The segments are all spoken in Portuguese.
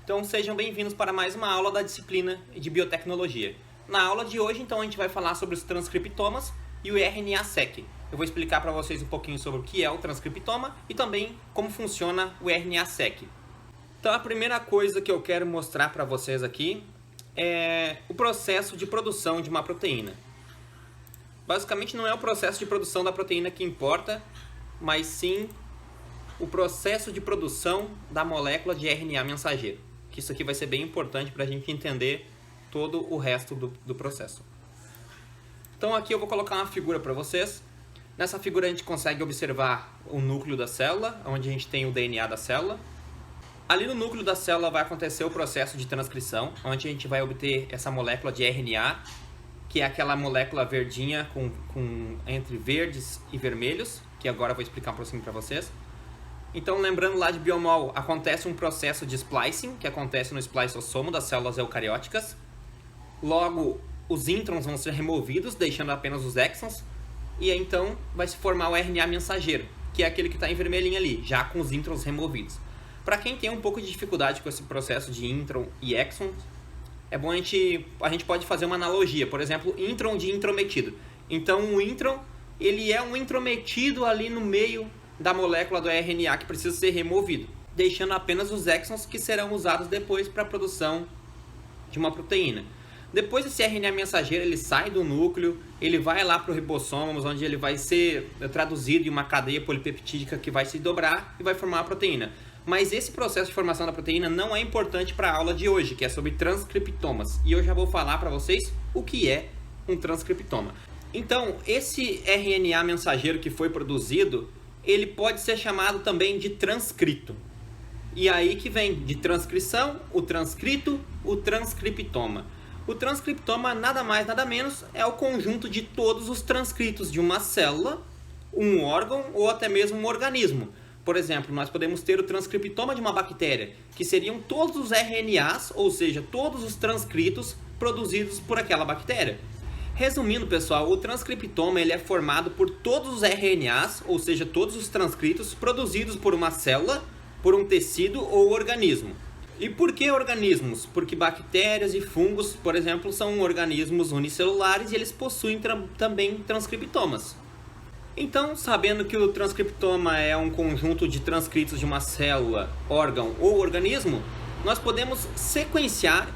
Então sejam bem-vindos para mais uma aula da disciplina de biotecnologia. Na aula de hoje, então, a gente vai falar sobre os transcriptomas e o RNA-seq. Eu vou explicar para vocês um pouquinho sobre o que é o transcriptoma e também como funciona o RNA-seq. Então a primeira coisa que eu quero mostrar para vocês aqui é o processo de produção de uma proteína. Basicamente não é o processo de produção da proteína que importa, mas sim o processo de produção da molécula de RNA mensageiro. Que isso aqui vai ser bem importante para a gente entender todo o resto do processo. Então aqui eu vou colocar uma figura para vocês. Nessa figura a gente consegue observar o núcleo da célula, onde a gente tem o DNA da célula. Ali no núcleo da célula vai acontecer o processo de transcrição, onde a gente vai obter essa molécula de RNA, que é aquela molécula verdinha entre verdes e vermelhos, que agora eu vou explicar um pouquinho para vocês. Então, lembrando lá de biomol, acontece um processo de splicing, que acontece no spliceossomo das células eucarióticas. Logo, os introns vão ser removidos, deixando apenas os exons. E aí, então, vai se formar o RNA mensageiro, que é aquele que está em vermelhinho ali, já com os introns removidos. Para quem tem um pouco de dificuldade com esse processo de intron e exons, é bom a gente pode fazer uma analogia. Por exemplo, intron de intrometido. Então, o intron, ele é um intrometido ali no meio da molécula do RNA que precisa ser removido, deixando apenas os exons que serão usados depois para a produção de uma proteína. Depois esse RNA mensageiro ele sai do núcleo, ele vai lá para o ribossomos, onde ele vai ser traduzido em uma cadeia polipeptídica que vai se dobrar e vai formar a proteína. Mas esse processo de formação da proteína não é importante para a aula de hoje, que é sobre transcriptomas. E eu já vou falar para vocês o que é um transcriptoma. Então, esse RNA mensageiro que foi produzido, ele pode ser chamado também de transcrito. E aí que vem de transcrição, o transcrito, o transcriptoma. O transcriptoma nada mais, nada menos é o conjunto de todos os transcritos de uma célula, um órgão ou até mesmo um organismo. Por exemplo, nós podemos ter o transcriptoma de uma bactéria, que seriam todos os RNAs, ou seja, todos os transcritos produzidos por aquela bactéria. Resumindo, pessoal, o transcriptoma ele é formado por todos os RNAs, ou seja, todos os transcritos produzidos por uma célula, por um tecido ou organismo. E por que organismos? Porque bactérias e fungos, por exemplo, são organismos unicelulares e eles possuem também transcriptomas. Então, sabendo que o transcriptoma é um conjunto de transcritos de uma célula, órgão ou organismo, nós podemos sequenciar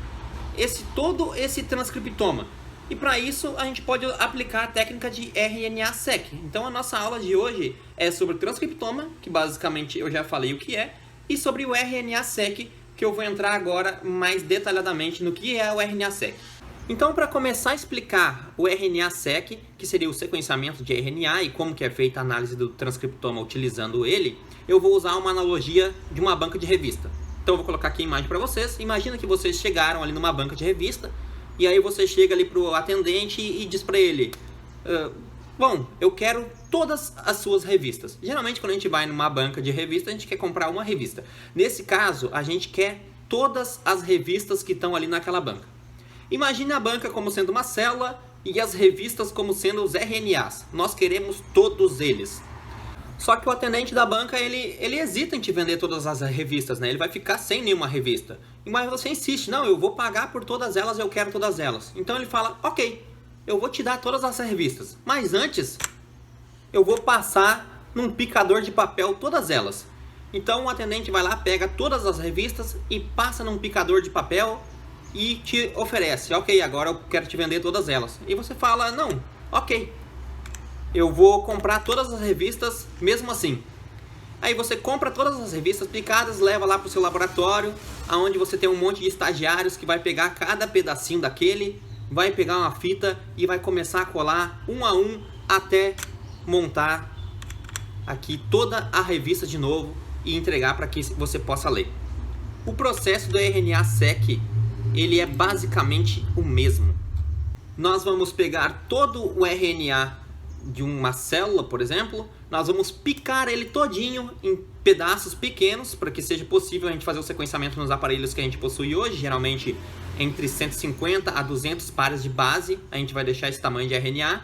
todo esse transcriptoma. E para isso, a gente pode aplicar a técnica de RNA-seq. Então, a nossa aula de hoje é sobre o transcriptoma, que basicamente eu já falei o que é, e sobre o RNA-seq, que eu vou entrar agora mais detalhadamente no que é o RNA-seq. Então, para começar a explicar o RNA-seq, que seria o sequenciamento de RNA e como que é feita a análise do transcriptoma utilizando ele, eu vou usar uma analogia de uma banca de revista. Então, eu vou colocar aqui a imagem para vocês. Imagina que vocês chegaram ali numa banca de revista, e aí você chega ali pro atendente e diz para ele, bom, eu quero todas as suas revistas. Geralmente quando a gente vai numa banca de revista, a gente quer comprar uma revista. Nesse caso, a gente quer todas as revistas que estão ali naquela banca. Imagine a banca como sendo uma célula e as revistas como sendo os RNAs. Nós queremos todos eles. Só que o atendente da banca, ele hesita em te vender todas as revistas, né? Ele vai ficar sem nenhuma revista. Mas você insiste, não, eu vou pagar por todas elas, eu quero todas elas. Então ele fala, ok, eu vou te dar todas as revistas. Mas antes, eu vou passar num picador de papel todas elas. Então o atendente vai lá, pega todas as revistas e passa num picador de papel e te oferece, ok, agora eu quero te vender todas elas. E você fala, não, ok, eu vou comprar todas as revistas mesmo assim. Aí você compra todas as revistas picadas, leva lá para o seu laboratório, onde você tem um monte de estagiários que vai pegar cada pedacinho daquele, vai pegar uma fita e vai começar a colar um a um até montar aqui toda a revista de novo e entregar para que você possa ler. O processo do RNA-seq, ele é basicamente o mesmo. Nós vamos pegar todo o RNA de uma célula, por exemplo, nós vamos picar ele todinho em pedaços pequenos para que seja possível a gente fazer o sequenciamento nos aparelhos que a gente possui hoje, geralmente entre 150 a 200 pares de base, a gente vai deixar esse tamanho de RNA.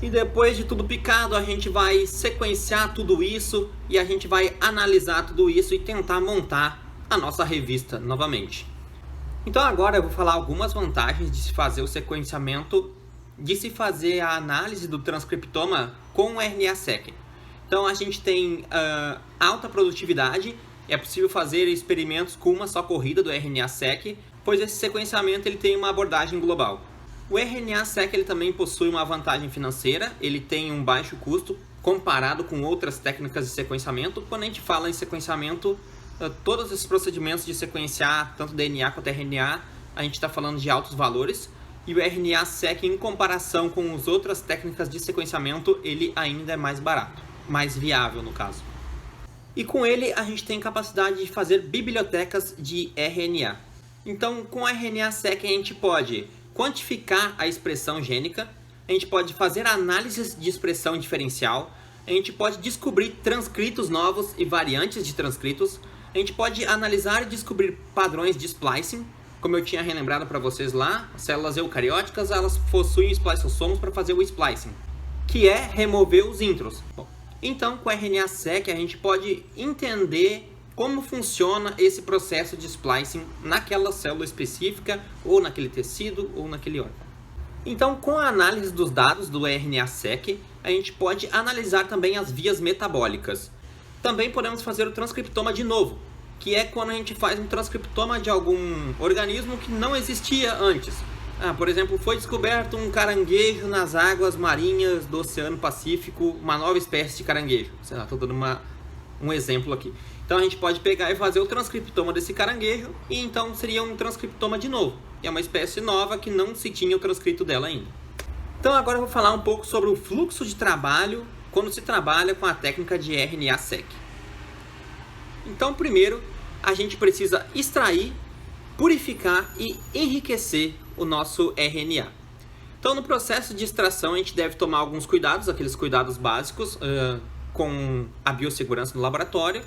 E depois de tudo picado, a gente vai sequenciar tudo isso e a gente vai analisar tudo isso e tentar montar a nossa revista novamente. Então agora eu vou falar algumas vantagens de se fazer o sequenciamento, de se fazer a análise do transcriptoma com o RNA-seq. Então a gente tem alta produtividade, é possível fazer experimentos com uma só corrida do RNA-seq, pois esse sequenciamento ele tem uma abordagem global. O RNA-seq ele também possui uma vantagem financeira, ele tem um baixo custo comparado com outras técnicas de sequenciamento. Quando a gente fala em sequenciamento, todos esses procedimentos de sequenciar tanto DNA quanto RNA, a gente está falando de altos valores. E o RNA-seq, em comparação com as outras técnicas de sequenciamento, ele ainda é mais barato, mais viável no caso. E com ele a gente tem capacidade de fazer bibliotecas de RNA. Então com o RNA-seq a gente pode quantificar a expressão gênica, a gente pode fazer análises de expressão diferencial, a gente pode descobrir transcritos novos e variantes de transcritos, a gente pode analisar e descobrir padrões de splicing. Como eu tinha relembrado para vocês lá, as células eucarióticas elas possuem spliceossomos para fazer o splicing, que é remover os intros. Bom, então com o RNA-seq a gente pode entender como funciona esse processo de splicing naquela célula específica, ou naquele tecido, ou naquele órgão. Então com a análise dos dados do RNA-seq, a gente pode analisar também as vias metabólicas. Também podemos fazer o transcriptoma de novo, que é quando a gente faz um transcriptoma de algum organismo que não existia antes. Por exemplo, foi descoberto um caranguejo nas águas marinhas do Oceano Pacífico, uma nova espécie de caranguejo. Sei lá, estou dando um exemplo aqui. Então a gente pode pegar e fazer o transcriptoma desse caranguejo, e então seria um transcriptoma de novo. É uma espécie nova que não se tinha o transcrito dela ainda. Então agora eu vou falar um pouco sobre o fluxo de trabalho quando se trabalha com a técnica de RNA-seq. Então primeiro a gente precisa extrair, purificar e enriquecer o nosso RNA. Então no processo de extração a gente deve tomar alguns cuidados, aqueles cuidados básicos com a biossegurança no laboratório,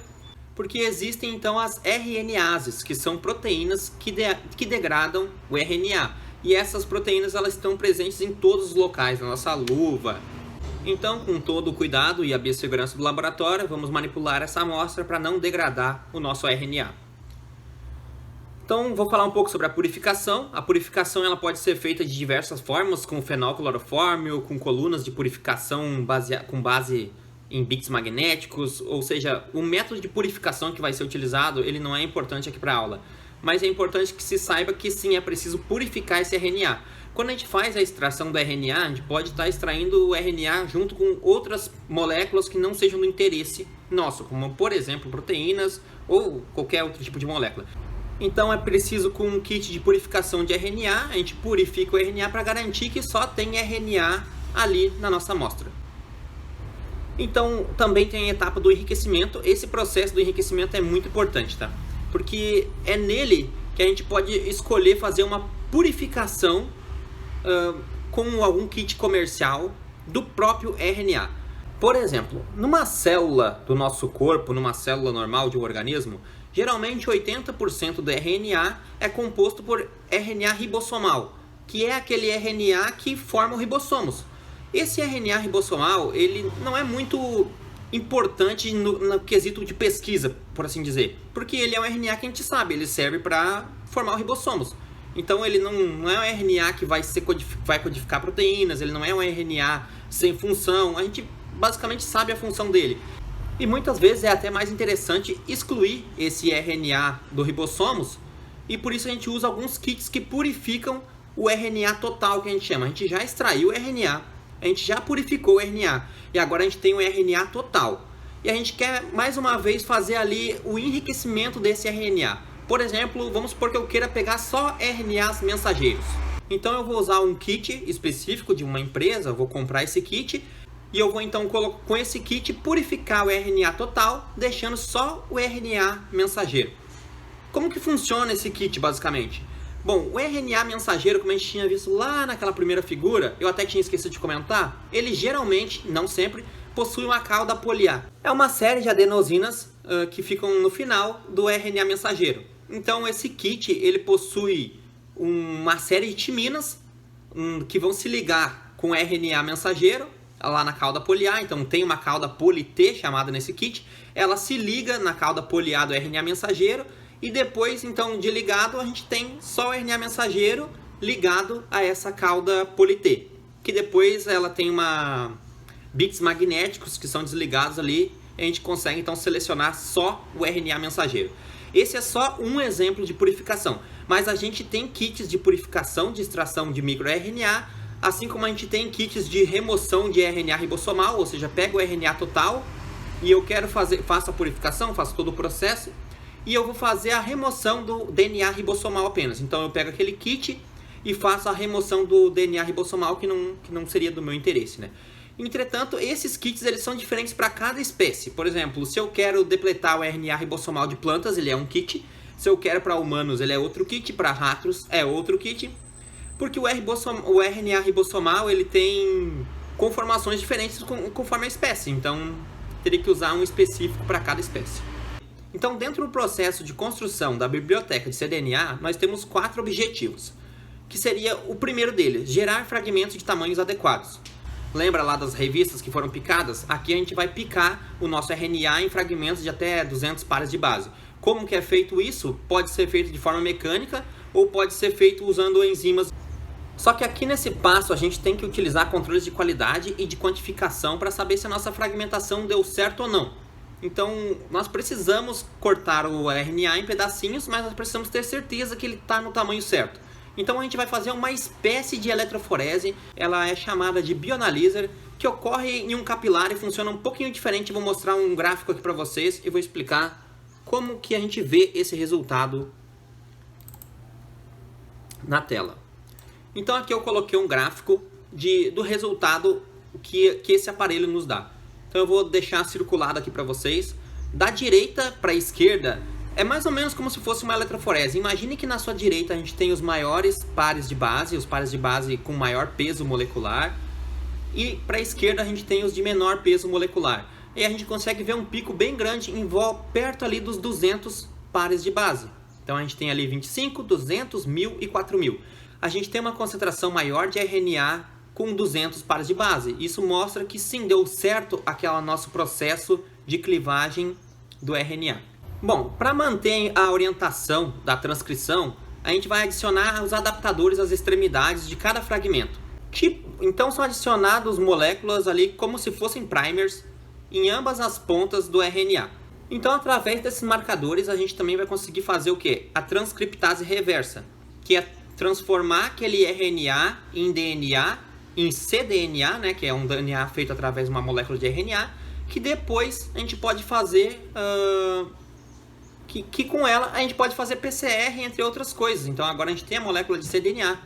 porque existem então as RNases, que são proteínas que degradam o RNA. E essas proteínas elas estão presentes em todos os locais, na nossa luva. Então, com todo o cuidado e a biossegurança do laboratório, vamos manipular essa amostra para não degradar o nosso RNA. Então, vou falar um pouco sobre a purificação. A purificação ela pode ser feita de diversas formas, com fenolclorofórmio, com colunas de purificação com base em bits magnéticos, ou seja, o método de purificação que vai ser utilizado, ele não é importante aqui para a aula, mas é importante que se saiba que sim, é preciso purificar esse RNA. Quando a gente faz a extração do RNA, a gente pode estar extraindo o RNA junto com outras moléculas que não sejam do interesse nosso, como por exemplo proteínas ou qualquer outro tipo de molécula. Então é preciso, com um kit de purificação de RNA, a gente purifica o RNA para garantir que só tem RNA ali na nossa amostra. Então também tem a etapa do enriquecimento. Esse processo do enriquecimento é muito importante, tá? Porque é nele que a gente pode escolher fazer uma purificação com algum kit comercial do próprio RNA. Por exemplo, numa célula do nosso corpo, numa célula normal de um organismo, geralmente 80% do RNA é composto por RNA ribossomal, que é aquele RNA que forma os ribossomos. Esse RNA ribossomal, ele não é muito importante no quesito de pesquisa, por assim dizer, porque ele é um RNA que a gente sabe, ele serve para formar os ribossomos. Então ele não é um RNA que vai codificar proteínas, ele não é um RNA sem função, a gente basicamente sabe a função dele. E muitas vezes é até mais interessante excluir esse RNA do ribossomos, e por isso a gente usa alguns kits que purificam o RNA total, que a gente chama. A gente já extraiu o RNA, a gente já purificou o RNA, e agora a gente tem o RNA total. E a gente quer mais uma vez fazer ali o enriquecimento desse RNA. Por exemplo, vamos supor que eu queira pegar só RNAs mensageiros. Então eu vou usar um kit específico de uma empresa, eu vou comprar esse kit, e eu vou então com esse kit purificar o RNA total, deixando só o RNA mensageiro. Como que funciona esse kit basicamente? Bom, o RNA mensageiro, como a gente tinha visto lá naquela primeira figura, eu até tinha esquecido de comentar, ele geralmente, não sempre, possui uma cauda poliar. É uma série de adenosinas que ficam no final do RNA mensageiro. Então esse kit ele possui uma série de timinas que vão se ligar com o RNA mensageiro lá na cauda poliar. Então tem uma cauda poli-T chamada nesse kit, ela se liga na cauda poliar do RNA mensageiro, E depois, então, de ligado, a gente tem só o RNA mensageiro ligado a essa cauda Poly-T, que depois ela tem bits magnéticos que são desligados ali, e a gente consegue então selecionar só o RNA mensageiro. Esse é só um exemplo de purificação, mas a gente tem kits de purificação de extração de microRNA, assim como a gente tem kits de remoção de RNA ribossomal, ou seja, pega o RNA total e eu quero faço a purificação, faço todo o processo e eu vou fazer a remoção do DNA ribossomal apenas. Então eu pego aquele kit e faço a remoção do DNA ribossomal que não seria do meu interesse, né? Entretanto, esses kits eles são diferentes para cada espécie. Por exemplo, se eu quero depletar o RNA ribossomal de plantas, ele é um kit. Se eu quero para humanos, ele é outro kit. Para ratos, é outro kit. Porque o RNA ribossomal ele tem conformações diferentes conforme a espécie. Então, teria que usar um específico para cada espécie. Então, dentro do processo de construção da biblioteca de cDNA, nós temos 4 objetivos. Que seria o primeiro deles, gerar fragmentos de tamanhos adequados. Lembra lá das revistas que foram picadas? Aqui a gente vai picar o nosso RNA em fragmentos de até 200 pares de base. Como que é feito isso? Pode ser feito de forma mecânica ou pode ser feito usando enzimas. Só que aqui nesse passo a gente tem que utilizar controles de qualidade e de quantificação para saber se a nossa fragmentação deu certo ou não. Então nós precisamos cortar o RNA em pedacinhos, mas nós precisamos ter certeza que ele está no tamanho certo. Então a gente vai fazer uma espécie de eletroforese, ela é chamada de bioanalyzer, que ocorre em um capilar e funciona um pouquinho diferente. Vou mostrar um gráfico aqui para vocês e vou explicar como que a gente vê esse resultado na tela. Então aqui eu coloquei um gráfico do resultado que esse aparelho nos dá. Então eu vou deixar circulado aqui para vocês. Da direita para a esquerda, é mais ou menos como se fosse uma eletroforese. Imagine que na sua direita a gente tem os maiores pares de base, os pares de base com maior peso molecular. E para a esquerda a gente tem os de menor peso molecular. E a gente consegue ver um pico bem grande perto ali dos 200 pares de base. Então a gente tem ali 25, 200, 1000 e 4000. A gente tem uma concentração maior de RNA com 200 pares de base. Isso mostra que sim, deu certo aquele nosso processo de clivagem do RNA. Bom, para manter a orientação da transcrição, a gente vai adicionar os adaptadores às extremidades de cada fragmento. Então são adicionados moléculas ali como se fossem primers em ambas as pontas do RNA. Então através desses marcadores a gente também vai conseguir fazer o quê? A transcriptase reversa, que é transformar aquele RNA em DNA, em cDNA, né, que é um DNA feito através de uma molécula de RNA, que depois a gente pode fazer... Que com ela a gente pode fazer PCR, entre outras coisas. Então agora a gente tem a molécula de cDNA.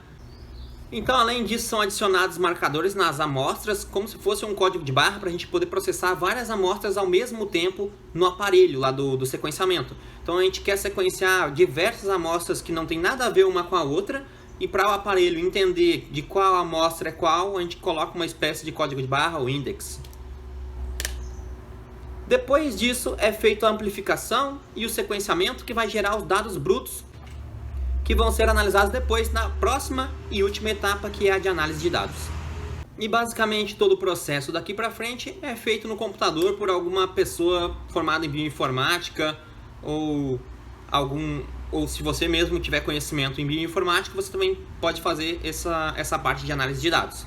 Então além disso são adicionados marcadores nas amostras, como se fosse um código de barra para a gente poder processar várias amostras ao mesmo tempo no aparelho lá do sequenciamento. Então a gente quer sequenciar diversas amostras que não tem nada a ver uma com a outra, e para o aparelho entender de qual amostra é qual, a gente coloca uma espécie de código de barra ou index. Depois disso é feita a amplificação e o sequenciamento, que vai gerar os dados brutos que vão ser analisados depois na próxima e última etapa, que é a de análise de dados. E basicamente todo o processo daqui para frente é feito no computador por alguma pessoa formada em bioinformática ou se você mesmo tiver conhecimento em bioinformática, você também pode fazer essa parte de análise de dados.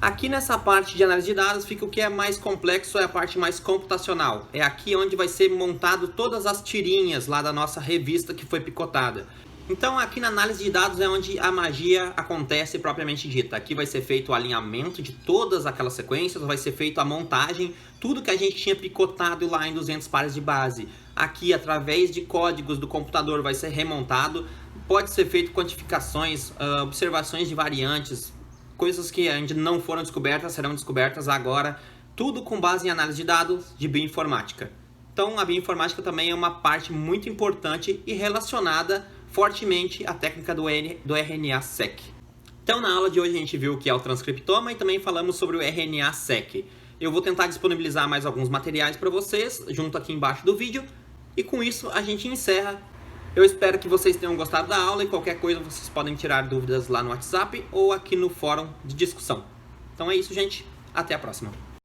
Aqui nessa parte de análise de dados fica o que é mais complexo, é a parte mais computacional. É aqui onde vai ser montado todas as tirinhas lá da nossa revista que foi picotada. Então aqui na análise de dados é onde a magia acontece propriamente dita. Aqui vai ser feito o alinhamento de todas aquelas sequências, vai ser feito a montagem, tudo que a gente tinha picotado lá em 200 pares de base. Aqui através de códigos do computador vai ser remontado, pode ser feito quantificações, observações de variantes, coisas que ainda não foram descobertas, serão descobertas agora, tudo com base em análise de dados de bioinformática. Então a bioinformática também é uma parte muito importante e relacionada fortemente à técnica do RNA-seq. Então na aula de hoje a gente viu o que é o transcriptoma e também falamos sobre o RNA-seq. Eu vou tentar disponibilizar mais alguns materiais para vocês, junto aqui embaixo do vídeo, e com isso a gente encerra. Eu espero que vocês tenham gostado da aula e qualquer coisa vocês podem tirar dúvidas lá no WhatsApp ou aqui no fórum de discussão. Então é isso, gente. Até a próxima.